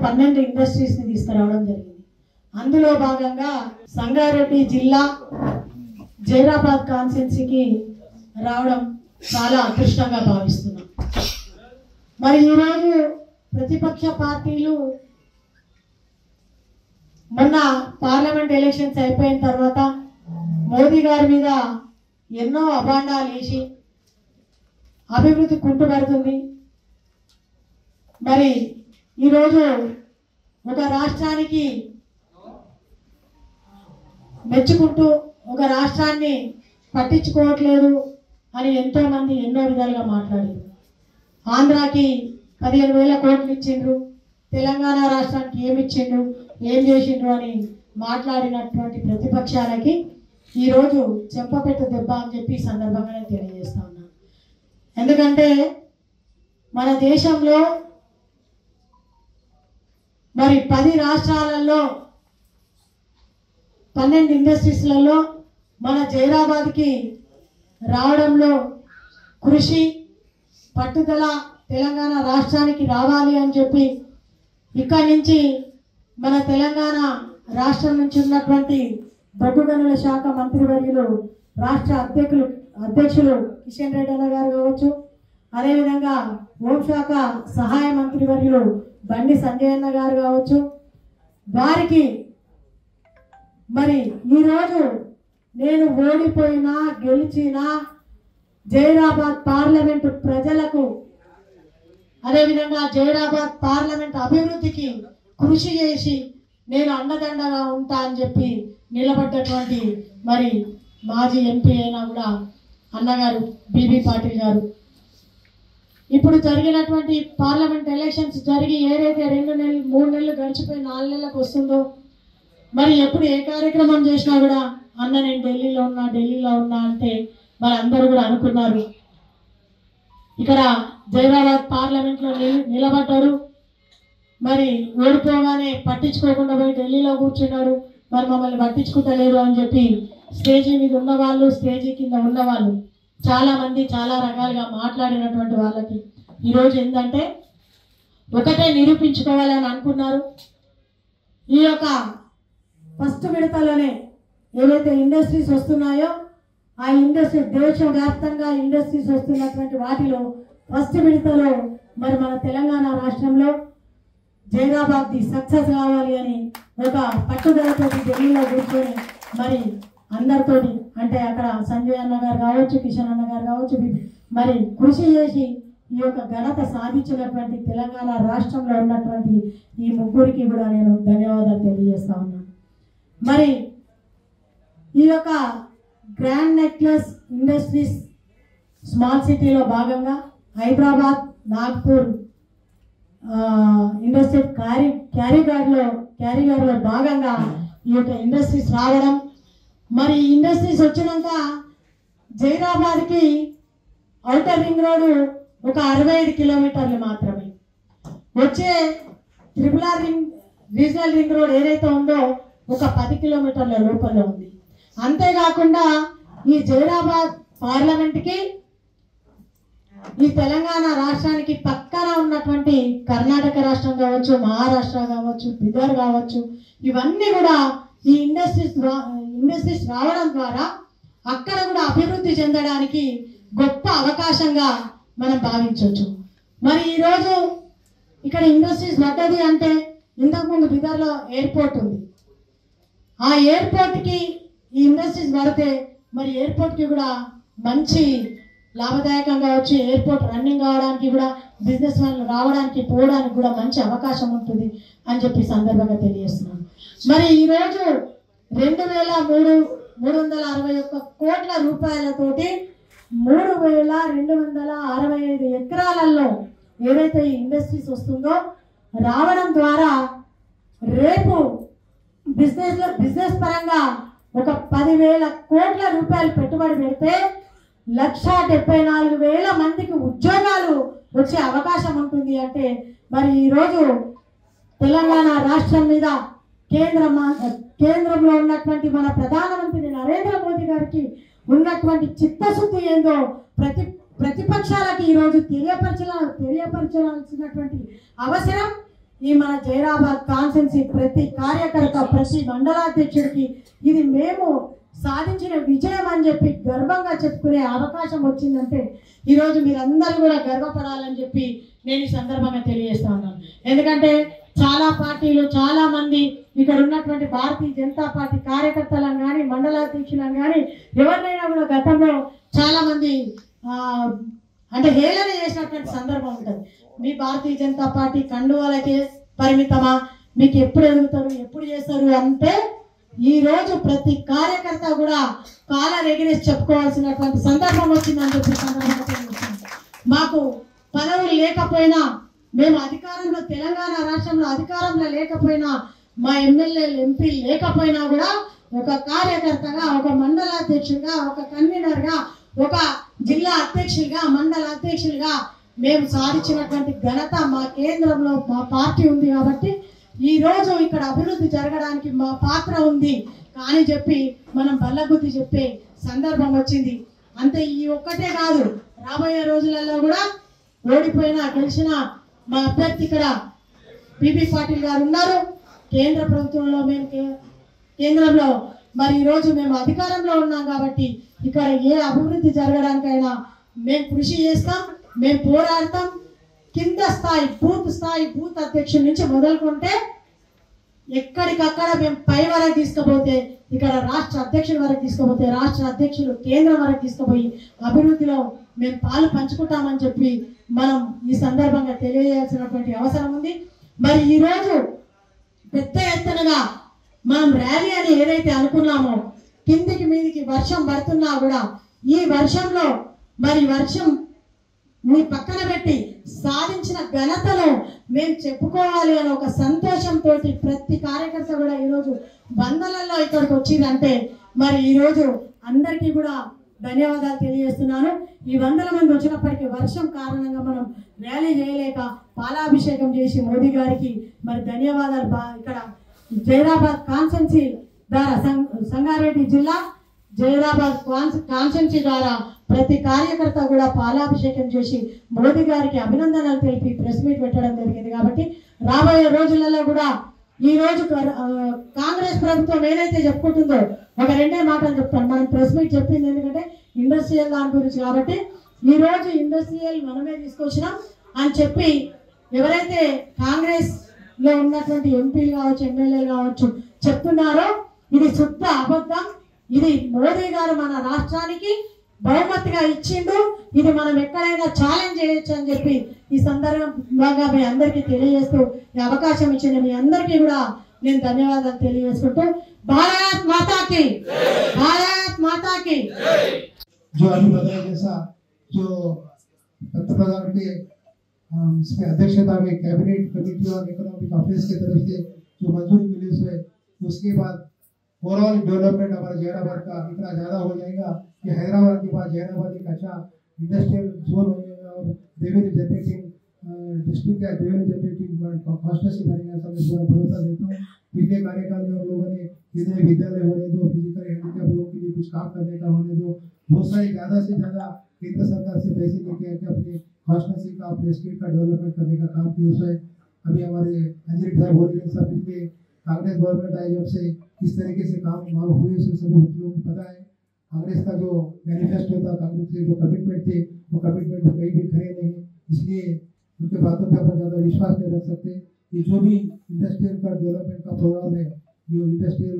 12 industries ని తీసుకురావడం జరిగింది. అందులో భాగంగా సంగారెడ్డి జిల్లా జైరాబాద్ కాన్స్టిట్యున్సీకి రావడం చాలా అదృష్టంగా భావిస్తున్నాం. మరి ఈరోజు ప్రతిపక్ష పార్టీలు మొన్న పార్లమెంట్ ఎలక్షన్స్ అయిపోయిన తర్వాత మోదీ గారి మీద ఎన్నో అభాండాలు వేసి అభివృద్ధి కుంటుపడుతుంది. మరి ఈరోజు ఒక రాష్ట్రానికి మెచ్చుకుంటూ ఒక రాష్ట్రాన్ని పట్టించుకోవట్లేదు అని ఎంతో మంది ఎన్నో విధాలుగా మాట్లాడారు. ఆంధ్రాకి 15,000 కోట్లు ఇచ్చిండ్రు, తెలంగాణ రాష్ట్రానికి ఏమి ఇచ్చిండ్రు, ఏం చేసిండ్రు అని మాట్లాడినటువంటి ప్రతిపక్షాలకి ఈరోజు చెంపపెట్టు దెబ్బ అని చెప్పి ఈ సందర్భంగానే తెలియజేస్తా ఉన్నాను. ఎందుకంటే మన దేశంలో మరి 10 రాష్ట్రాలలో 12 ఇండస్ట్రీస్లలో మన జైరాబాద్కి రావడంలో కృషి పట్టుదల తెలంగాణ రాష్ట్రానికి రావాలి అని చెప్పి ఇక్కడి నుంచి మన తెలంగాణ రాష్ట్రం నుంచి ఉన్నటువంటి బొగ్గు గనుల శాఖ మంత్రివర్యులు రాష్ట్ర అధ్యక్షులు కిషన్ రెడ్డి అన్న గారు కావచ్చు, అదేవిధంగా హోంశాఖ సహాయ మంత్రివర్యులు బండి సంజయ్ అన్న గారు కావచ్చు, వారికి మరి ఈరోజు నేను ఓడిపోయినా గెలిచినా జైరాబాద్ పార్లమెంటు ప్రజలకు అదేవిధంగా జైరాబాద్ పార్లమెంట్ అభివృద్ధికి కృషి చేసి నేను అండదండగా ఉంటా అని చెప్పి నిలబడ్డటువంటి మరి మాజీ ఎంపీ అయినా కూడా అన్నగారు బీబీ పాటిల్ గారు. ఇప్పుడు జరిగినటువంటి పార్లమెంట్ ఎలక్షన్స్ జరిగి ఏదైతే 2 నెలలు 3 నెలలు గడిచిపోయి 4 నెలలకు వస్తుందో మరి ఎప్పుడు ఏ కార్యక్రమం చేసినా కూడా అన్న నేను ఢిల్లీలో ఉన్నా అంటే మరి అందరూ కూడా అనుకున్నారు. ఇక్కడ జైరాబాద్ పార్లమెంట్లో నిలబడ్డారు, మరి ఓడిపోగానే పట్టించుకోకుండా పోయి ఢిల్లీలో కూర్చున్నారు, మరి మమ్మల్ని పట్టించుకుంటలేరు అని చెప్పి స్టేజీ మీద ఉన్నవాళ్ళు స్టేజీ కింద ఉన్నవాళ్ళు చాలా మంది చాలా రకాలుగా మాట్లాడినటువంటి వాళ్ళకి ఈరోజు ఏంటంటే ఒకటే నిరూపించుకోవాలని అనుకున్నారు. ఈ యొక్క ఫస్ట్ విడతలోనే ఏవైతే ఇండస్ట్రీస్ వస్తున్నాయో ఆ ఇండస్ట్రీ దేశవ్యాప్తంగా ఇండస్ట్రీస్ వస్తున్నటువంటి వాటిలో ఫస్ట్ విడతలో మరి మన తెలంగాణ రాష్ట్రంలో జైరాబాద్ది సక్సెస్ కావాలి అని ఒక పట్టుదలతో ఢిల్లీలో కూర్చొని మరి అందరితోటి అంటే అక్కడ సంజయ్ అన్న గారు కావచ్చు, కిషన్ అన్న గారు కావచ్చు, మరి కృషి చేసి ఈ యొక్క ఘనత సాధించినటువంటి తెలంగాణ రాష్ట్రంలో ఉన్నటువంటి ఈ ముగ్గురికి కూడా నేను ధన్యవాదాలు తెలియజేస్తా ఉన్నాను. మరి ఈ యొక్క గ్రాండ్ నెక్లెస్ ఇండస్ట్రీస్ స్మాల్ సిటీలో భాగంగా హైదరాబాద్ నాగ్పూర్ ఇండస్ట్రీ క్యారీగార్లో భాగంగా ఈ యొక్క ఇండస్ట్రీస్ రావడం, మరి ఇండస్ట్రీస్ వచ్చినాక జైరాబాద్కి ఔటర్ రింగ్ రోడ్డు ఒక 65 కిలోమీటర్లు మాత్రమే, వచ్చే RRR రీజనల్ రింగ్ రోడ్ ఏదైతే ఉందో ఒక 10 కిలోమీటర్ల లోపల ఉంది. అంతేకాకుండా ఈ జైరాబాద్ పార్లమెంట్కి ఈ తెలంగాణ రాష్ట్రానికి పక్కన ఉన్నటువంటి కర్ణాటక రాష్ట్రం కావచ్చు, మహారాష్ట్ర కావచ్చు, బీదర్ కావచ్చు, ఇవన్నీ కూడా ఈ ఇండస్ట్రీస్ రావడం ద్వారా అక్కడ కూడా అభివృద్ధి చెందడానికి గొప్ప అవకాశంగా మనం భావించవచ్చు. మరి ఈరోజు ఇక్కడ ఇండస్ట్రీస్ పడ్డది అంటే ఇంతకుముందు బీదర్లో ఎయిర్పోర్ట్ ఉంది, ఆ ఎయిర్పోర్ట్కి ఈ ఇండస్ట్రీస్ పడితే మరి ఎయిర్పోర్ట్కి కూడా మంచి లాభదాయకంగా వచ్చి ఎయిర్పోర్ట్ రన్నింగ్ కావడానికి కూడా బిజినెస్ మ్యాన్లు రావడానికి పోవడానికి కూడా మంచి అవకాశం ఉంటుంది అని చెప్పి సందర్భంగా తెలియజేస్తున్నాను. మరి ఈరోజు 2,361 కోట్ల రూపాయలతోటి 3,265 ఎకరాలలో ఏదైతే ఈ ఇండస్ట్రీస్ వస్తుందో రావడం ద్వారా రేపు బిజినెస్ పరంగా ఒక 10,000 కోట్ల రూపాయలు పెట్టుబడి పెడితే 1,74,000 మందికి ఉద్యోగాలు వచ్చే అవకాశం ఉంటుంది. అంటే మరి ఈరోజు తెలంగాణ రాష్ట్రం మీద కేంద్రంలో ఉన్నటువంటి మన ప్రధానమంత్రి నరేంద్ర మోదీ గారికి ఉన్నటువంటి చిత్తశుద్ధి ఏందో ప్రతిపక్షాలకి ఈరోజు తెలియపరచాల్సినటువంటి అవసరం ఈ మన జైరాబాద్ కాన్స్టిట్యున్సీ ప్రతి కార్యకర్త ప్రతి మండలాధ్యక్షుడికి ఇది మేము సాధించిన విజయం అని చెప్పి గర్వంగా చెప్పుకునే అవకాశం వచ్చిందంటే ఈరోజు మీరందరూ కూడా గర్వపడాలని చెప్పి నేను ఈ సందర్భంగా తెలియజేస్తా ఉన్నాను. ఎందుకంటే చాలా పార్టీలు చాలా మంది ఇక్కడ ఉన్నటువంటి భారతీయ జనతా పార్టీ కార్యకర్తలను కానీ మండలాధ్యక్షులను కానీ ఎవరినైనా కూడా గతంలో చాలా మంది అంటే హేళన చేసినటువంటి సందర్భం ఉంటుంది. మీ భారతీయ జనతా పార్టీ కండువాలకే పరిమితమా, మీకు ఎప్పుడు ఎదుగుతారు ఎప్పుడు చేస్తారు అంటే ఈ రోజు ప్రతి కార్యకర్త కూడా కాలర్ ఎగిరేసి చెప్పుకోవాల్సినటువంటి సందర్భం వచ్చిందని చెప్పి సందర్భంగా మాకు పదవులు లేకపోయినా మేము అధికారంలో తెలంగాణ రాష్ట్రంలో అధికారంలో లేకపోయినా మా ఎమ్మెల్యేలు ఎంపీ లేకపోయినా కూడా ఒక కార్యకర్తగా ఒక మండలాధ్యక్షుడిగా ఒక కన్వీనర్గా ఒక జిల్లా అధ్యక్షులుగా మండల అధ్యక్షులుగా మేము సాధించినటువంటి ఘనత మా కేంద్రంలో మా పార్టీ ఉంది కాబట్టి ఈ రోజు ఇక్కడ అభివృద్ధి జరగడానికి మా పాత్ర ఉంది కానీ చెప్పి మనం బల్లగుద్ది చెప్పే సందర్భం వచ్చింది. అంతే ఈ ఒక్కటే కాదు, రాబోయే రోజులలో కూడా ఓడిపోయినా గెలిచిన మా అభ్యర్థి ఇక్కడ పిబి పాటిల్ గారు ఉన్నారు. కేంద్ర ప్రభుత్వంలో మేము కేంద్రంలో మరి ఈరోజు మేము అధికారంలో ఉన్నాం కాబట్టి ఇక్కడ ఏ అభివృద్ధి జరగడానికైనా మేము కృషి చేస్తాం, మేము పోరాడతాం. కింద స్థాయి బూత్ అధ్యక్షుడి నుంచి మొదలుకుంటే ఎక్కడికక్కడ మేము పై వరకు తీసుకుపోతే ఇక్కడ రాష్ట్ర అధ్యక్షుల వరకు తీసుకుపోతే రాష్ట్ర అధ్యక్షులు కేంద్రం వరకు తీసుకుపోయి అభివృద్ధిలో మేము పాలు పంచుకుంటామని చెప్పి మనం ఈ సందర్భంగా తెలియజేయాల్సినటువంటి అవసరం ఉంది. మరి ఈరోజు పెద్ద ఎత్తునగా మనం ర్యాలీ అని ఏదైతే అనుకున్నామో కిందికి మీదికి వర్షం పడుతున్నా కూడా ఈ వర్షంలో మరి వర్షం మీ పక్కన పెట్టి సాధించిన ఘనతను మేము చెప్పుకోవాలి అని ఒక సంతోషంతో ప్రతి కార్యకర్త కూడా ఈరోజు వందలలో ఇక్కడికి వచ్చిందంటే మరి ఈరోజు అందరికీ కూడా ధన్యవాదాలు తెలియజేస్తున్నాను. ఈ 100 మంది వచ్చినప్పటికీ వర్షం కారణంగా మనం ర్యాలీ చేయలేక పాలాభిషేకం చేసి మోదీ గారికి మరి ధన్యవాదాలు. ఇక్కడ జైరాబాద్ కాన్స్టిట్యున్సీ ద్వారా సంగారెడ్డి జిల్లా జైరాబాద్ కాన్స్టిట్యున్సీ ద్వారా ప్రతి కార్యకర్త కూడా పాలాభిషేకం చేసి మోదీ గారికి అభినందనలు తెలిపి ప్రెస్ మీట్ పెట్టడం జరిగింది. కాబట్టి రాబోయే రోజులలో కూడా ఈ రోజు కాంగ్రెస్ ప్రభుత్వం ఏదైతే చెప్పుకుంటుందో ఒక 2 మాటలు చెప్తాను. మనం ప్రెస్ మీట్ చెప్పింది ఎందుకంటే ఇండస్ట్రియల్ దాని గురించి కాబట్టి ఈ రోజు ఇండస్ట్రియల్ మనమే తీసుకొచ్చినాం అని చెప్పి ఎవరైతే కాంగ్రెస్ లో ఉన్నటువంటి ఎంపీలు కావచ్చు ఎమ్మెల్యేలు కావచ్చు చెప్తున్నారో ఇది శుద్ధ అబద్ధం. ఇది మోదీ గారు మన రాష్ట్రానికి బహుమతిగా ఇచ్చిండు, ఇది మనం ఎక్కడైనా ఛాలెంజ్ చేయొచ్చు అని చెప్పి ఈ సందర్భంగా మీ అందరికీ తెలియజేస్తూ ఈ అవకాశం ఇచ్చిన మీ అందరికీ కూడా నేను ధన్యవాదాలు తెలియజేసుకుంటూ భారత్ మాతాకి जो अभी बताया जैसा जो पंतप्रधान के इसमें अध्यक्षता में कैबिनेट कमेटी और इकोनॉमिक अफेयर्स की तरफ से जो मंजूरी मिली है उसके बाद ओवरऑल डेवलपमेंट हमारे जैराबाद का इतना ज़्यादा हो जाएगा कि हैदराबाद के पास जैराबाद एक अच्छा इंडस्ट्रियल जोन बनेगा और रेवेन्यू जनरेटिंग डिस्ट्रिक्ट या रेवेन्यू जनरेटिंग कॉन्स्टिट्यूंसी बनेगा। सब इस पर भरोसा देता हूँ। पिछले कार्यकाल में हम लोगों ने केंद्रीय विद्यालय होने दो, फिजिकल हैंडीकैप लोगों के लिए कुछ काम करने का होने दो, बहुत सारी ज़्यादा से ज़्यादा केंद्र सरकार से पैसे लेके आके अपने कॉन्स्टिट्यूंसी का अपने स्टेट का डेवलपमेंट करने का काम किया उसमें अभी हमारे अंजलि साहब बोले सब पिछले कांग्रेस गवर्नमेंट आई जब से किस तरीके से काम हुए उसे सभी लोगों को पता है। कांग्रेस का जो मैनिफेस्टो था, कांग्रेस के जो कमिटमेंट थे वो कमिटमेंट कहीं भी खड़े नहीं, इसलिए उनके बातों पर अपन ज़्यादा विश्वास नहीं रख सकते। ये जो भी इंडस्ट्रियल का डेवलपमेंट का प्रोग्राम है, जो इंडस्ट्रियल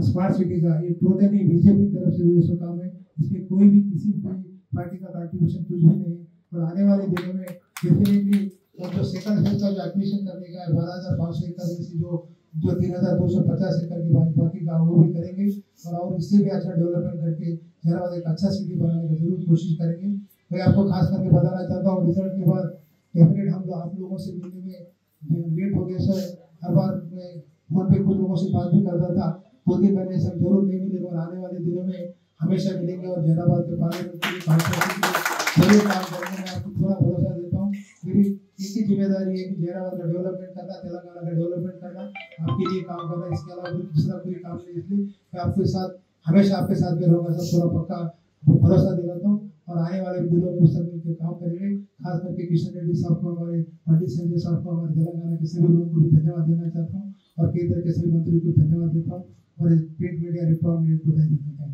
स्मार्ट सिटी का, ये टोटली बीजेपी की तरफ से हुए सो काम है, इसमें कोई भी किसी भी पार्टी का कंट्रीब्यूशन कुछ भी नहीं। और आने वाले दिनों में डेफिनेटली जो सेकंड फेज का जो एक्विजिशन करने का है 12,500 एकड़ में से जो 3,250 एकड़ की बाकी का वो भी करेंगे और इससे भी अच्छा डेवलपमेंट करके जैराबाद एक अच्छा सिटी बनाने की जरूर कोशिश करेंगे। मैं आपको खास करके बताना चाहता हूँ रिजल्ट के बाद डेफिनेट हम आप लोगों से मिलने में लेट हो गए सर। हर बार मैं फोन पे कुछ लोगों से बात भी करता था, 2 दिन मैंने सब जरूर नहीं मिले और आने वाले दिनों में हमेशा मिलेंगे और जैराबाद के पार्लियामेंट के लिए जरूर काम करेंगे। मैं आपको पूरा भरोसा देता हूँ। मेरी एक ही जिम्मेदारी है कि जैराबाद का डेवलपमेंट करना, तेलंगाना का डेवलपमेंट करना, आपके लिए काम करना, इसके अलावा दूसरा कोई काम नहीं। इसलिए मैं आपके साथ हमेशा आपके साथ भी रहूँगा, सब पूरा पक्का भरोसा दिलाता हूँ। और आने वाले दिनों में सब मिलकर काम करेंगे। खास करके किशन रेड्डी साहब को, हमारे पंडित संजय साहब को, हमारे तेलंगाना के सभी लोगों को भी धन्यवाद देना चाहता हूँ और केंद्र के सभी मंत्री को धन्यवाद देता हूँ और प्रिंट मीडिया, इलेक्ट्रॉनिक मीडिया को धन्यवाद देता हूँ।